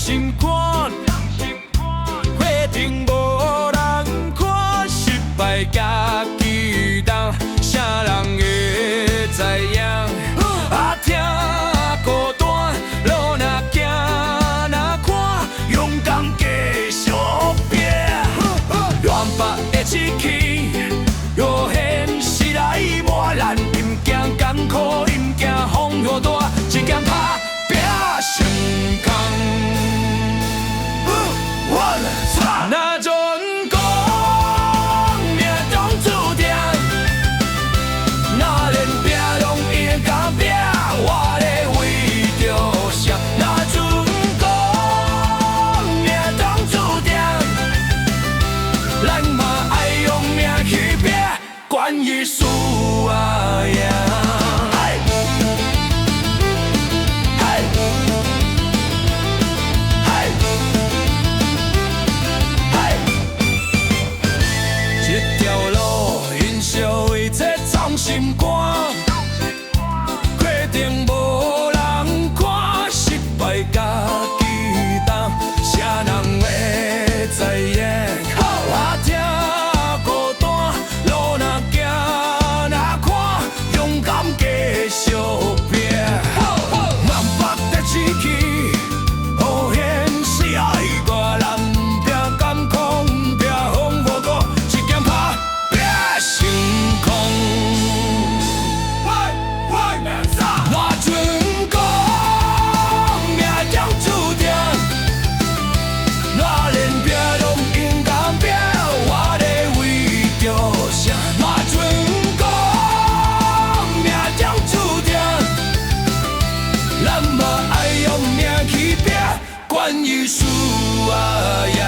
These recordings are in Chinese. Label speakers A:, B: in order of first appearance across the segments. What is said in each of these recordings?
A: 心看，决定无人看，失败家己担，啥人会知影？啊，听孤单，路若行若看，勇敢继续拼，原北的志气，有现实来磨难，毋惊艰苦，毋惊风雨大，只惊打拼成功。那阵讲命中注定，那连拼拢会甲拼，我咧为着啥？那阵讲命中注定，咱嘛爱用命去拼，管伊输啊赢。心肝，决定无人看，失败家己担，啥人会知影？我听孤单，路若行若看，勇敢继续拼。南北的志气，好现实爱我难拼，甘苦毋拼，风雨大，一剑打拼成功。管伊输啊赢。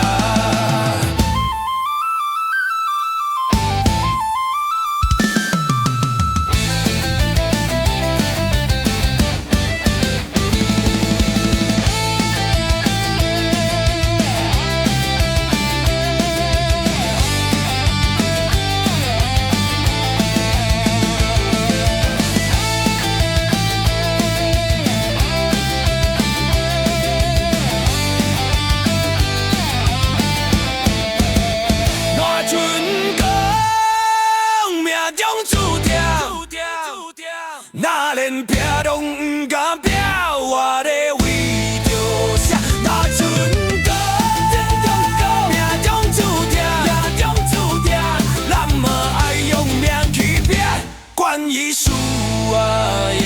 A: 那连拼拢毋敢拼，我咧为着啥？那阵讲命中注定，咱嘛爱用命去拼，管伊输啊赢。